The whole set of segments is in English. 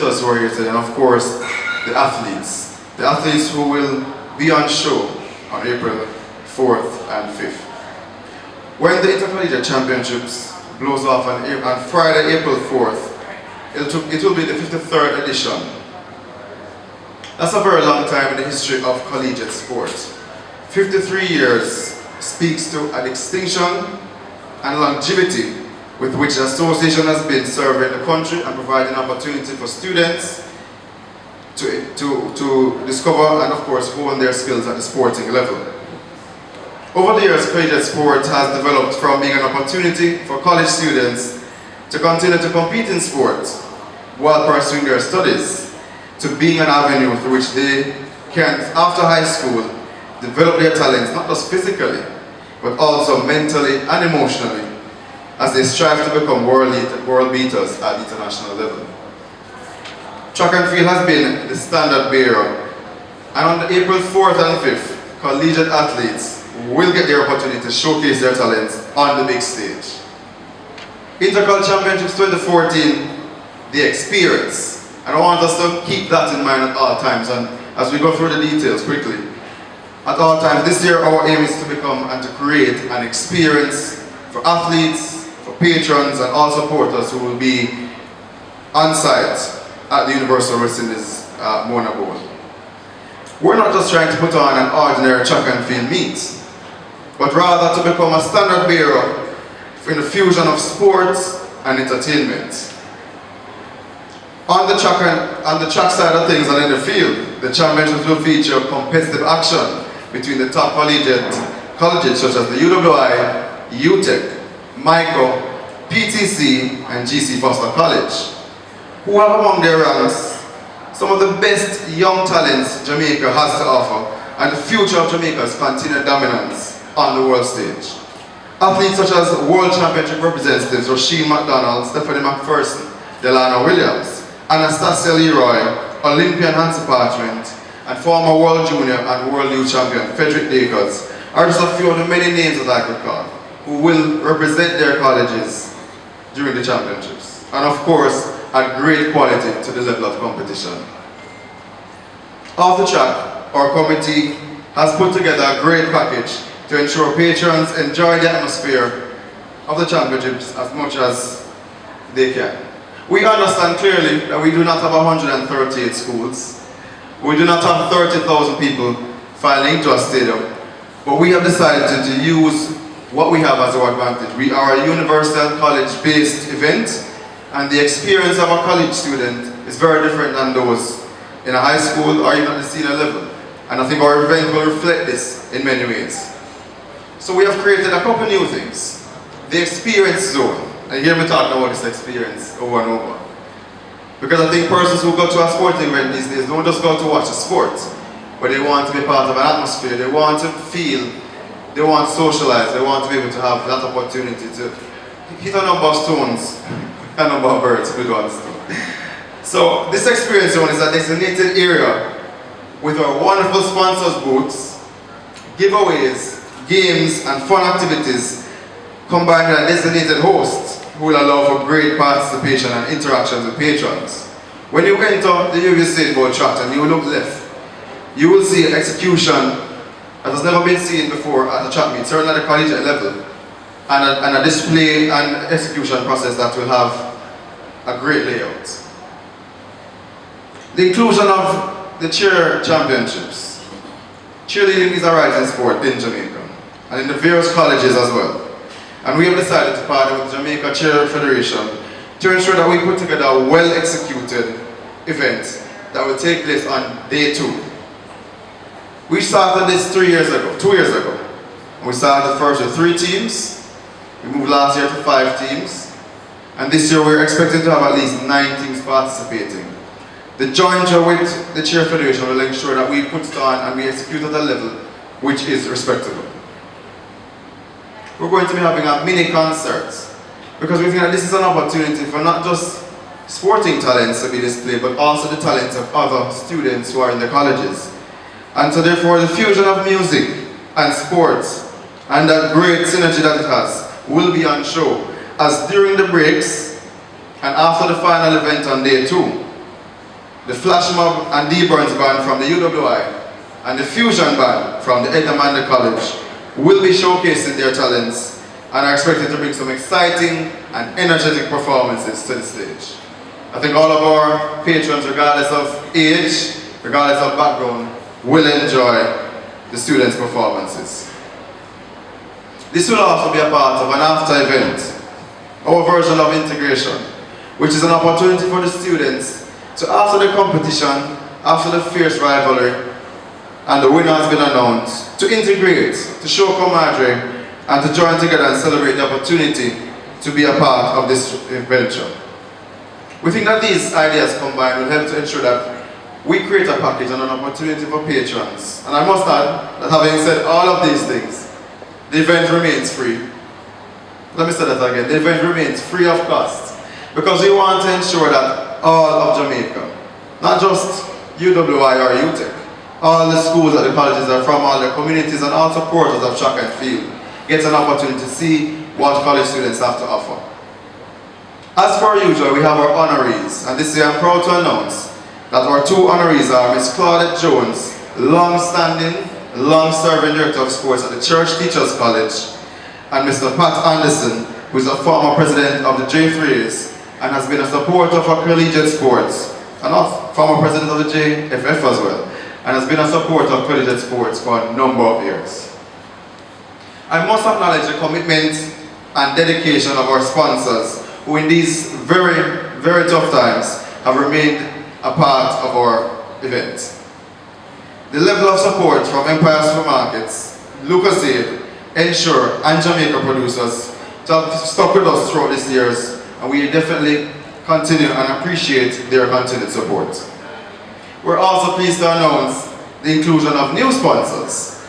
us who are here today, and of course, the athletes. The athletes who will be on show on April 4th and 5th. When the Intercollegiate Championships blows off on Friday, April 4th, it will be the 53rd edition. That's a very long time in the history of collegiate sport. 53 years speaks to an extinction and longevity with which the association has been serving the country and providing opportunity for students to discover and of course hone their skills at the sporting level. Over the years, collegiate sport has developed from being an opportunity for college students to continue to compete in sport while pursuing their studies, to being an avenue through which they can, after high school, develop their talents not just physically, but also mentally and emotionally, as they strive to become world beaters at the international level. Track and field has been the standard bearer, and on April 4th and 5th, collegiate athletes will get their opportunity to showcase their talents on the big stage. InterCol Championships 2014, the experience, and I want us to keep that in mind at all times, and as we go through the details quickly. At all times, this year our aim is to become and to create an experience for athletes, for patrons, and all supporters who will be on site at the Universal West Indies Mona Bowl. We're not just trying to put on an ordinary track and field meet, but rather to become a standard bearer in the fusion of sports and entertainment. On the track side of things and in the field, the championships will feature competitive action between the top colleges such as the UWI, UTEC, MICO, PTC, and GC Foster College, who have among their ranks some of the best young talents Jamaica has to offer and the future of Jamaica's continued dominance on the world stage. Athletes such as World Championship representatives Roisin McDonald, Stephanie McPherson, Delano Williams, Anastasia Leroy, Olympian Hansi Parchment, and former World Junior and World Youth Champion Frederick Dacres are just a few of the many names that I could call, who will represent their colleges during the championships, and of course at great quality to the level of competition. Off the track, our committee has put together a great package to ensure patrons enjoy the atmosphere of the championships as much as they can. We understand clearly that we do not have 138 schools, we do not have 30,000 people filing into a stadium, but we have decided to use what we have as our advantage. We are a universal college-based event, and the experience of a college student is very different than those in a high school or even at the senior level. And I think our event will reflect this in many ways. So we have created a couple new things. The experience zone. And hear me talking about this experience over and over. Because I think persons who go to a sporting event these days don't just go to watch a sport, but they want to be part of an atmosphere. They want to feel, they want to socialize, they want to be able to have that opportunity to hit a number of stones, a number of birds with one stone. So this experience zone is a designated area with our wonderful sponsors booths, giveaways, games and fun activities combined with a designated host who will allow for great participation and interactions with patrons. When you enter the Usain Bolt track and you look left, you will see an execution that has never been seen before at the track meet, certainly at the collegiate level, and a display and execution process that will have a great layout. The inclusion of the cheer championships. Cheerleading is a rising sport in Jamaica and in the various colleges as well. And we have decided to partner with the Jamaica Cheer Federation to ensure that we put together a well-executed event that will take place on day 2. We started this 2 years ago. And we started first with 3 teams. We moved last year to 5 teams. And this year we're expecting to have at least 9 teams participating. The jointure with the Cheer Federation will ensure that we put it on and we execute at a level which is respectable. We're going to be having a mini concert because we think that this is an opportunity for not just sporting talents to be displayed, but also the talents of other students who are in the colleges. And so therefore the fusion of music and sports and that great synergy that it has will be on show, as during the breaks and after the final event on day 2, the Flash Mob and D-Burns band from the UWI, and the Fusion band from the Edamanda College will be showcasing their talents and are expected to bring some exciting and energetic performances to the stage. I think all of our patrons, regardless of age, regardless of background, will enjoy the students' performances. This will also be a part of an after event, our version of integration, which is an opportunity for the students to, after the competition, after the fierce rivalry, and the winner has been announced, to integrate, to show camaraderie, and to join together and celebrate the opportunity to be a part of this venture. We think that these ideas combined will help to ensure that we create a package and an opportunity for patrons. And I must add that having said all of these things, the event remains free. Let me say that again, the event remains free of cost, because we want to ensure that all of Jamaica, not just UWI or UTEC, all the schools that the colleges are from, all the communities and all supporters of track and field get an opportunity to see what college students have to offer. As per usual, we have our honorees, and this year I'm proud to announce that our two honorees are Ms. Claudette Jones, long-standing, long-serving Director of Sports at the Church Teachers College, and Mr. Pat Anderson, who is a former president of the J3As and has been a supporter for collegiate sports, and also former president of the JFF as well, and has been a supporter of collegiate sports for a number of years. I must acknowledge the commitment and dedication of our sponsors, who in these very, very tough times have remained a part of our event. The level of support from Empire Supermarkets, Lucas Aid, Ensure, and Jamaica Producers to have stuck with us throughout these years, and we definitely continue and appreciate their continued support. We're also pleased to announce the inclusion of new sponsors,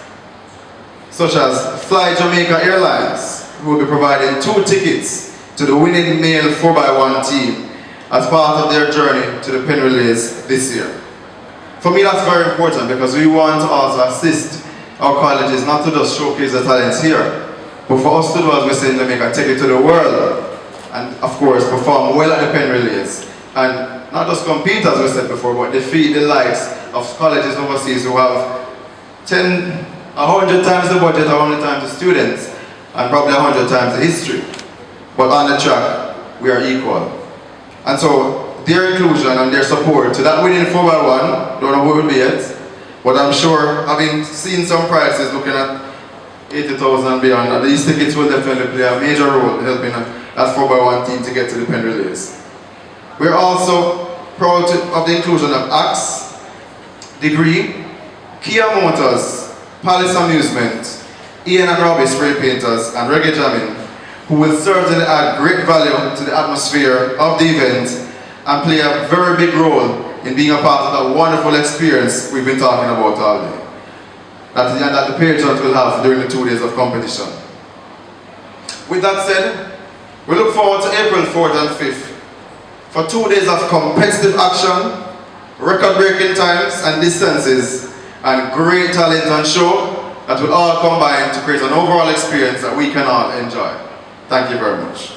such as Fly Jamaica Airlines, who will be providing 2 tickets to the winning male 4x1 team as part of their journey to the Pen Relays this year. For me, that's very important, because we want to also assist our colleges not to just showcase their talents here, but for us to do, as we say in Jamaica, take it to the world, and of course perform well at the Pen Relays, and not just compete, as we said before, but defeat the likes of colleges overseas who have 100 times the budget, 100 times the students, and probably 100 times the history. But on the track, we are equal. And so their inclusion and their support to that winning 4x1, don't know who it will be yet, but I'm sure, having seen some prices looking at 80,000 and beyond, these tickets will definitely play a major role in helping that 4x1 team to get to the Pen Relays. We're also proud of the inclusion of Axe, Degree, Kia Motors, Palace Amusement, Ian and Robbie Spray Painters, and Reggae Jamming, who will certainly add great value to the atmosphere of the event and play a very big role in being a part of that wonderful experience we've been talking about all day, that the patrons will have during the 2 days of competition. With that said, we look forward to April 4th and 5th for 2 days of competitive action, record-breaking times and distances, and great talent on show that will all combine to create an overall experience that we can all enjoy. Thank you very much.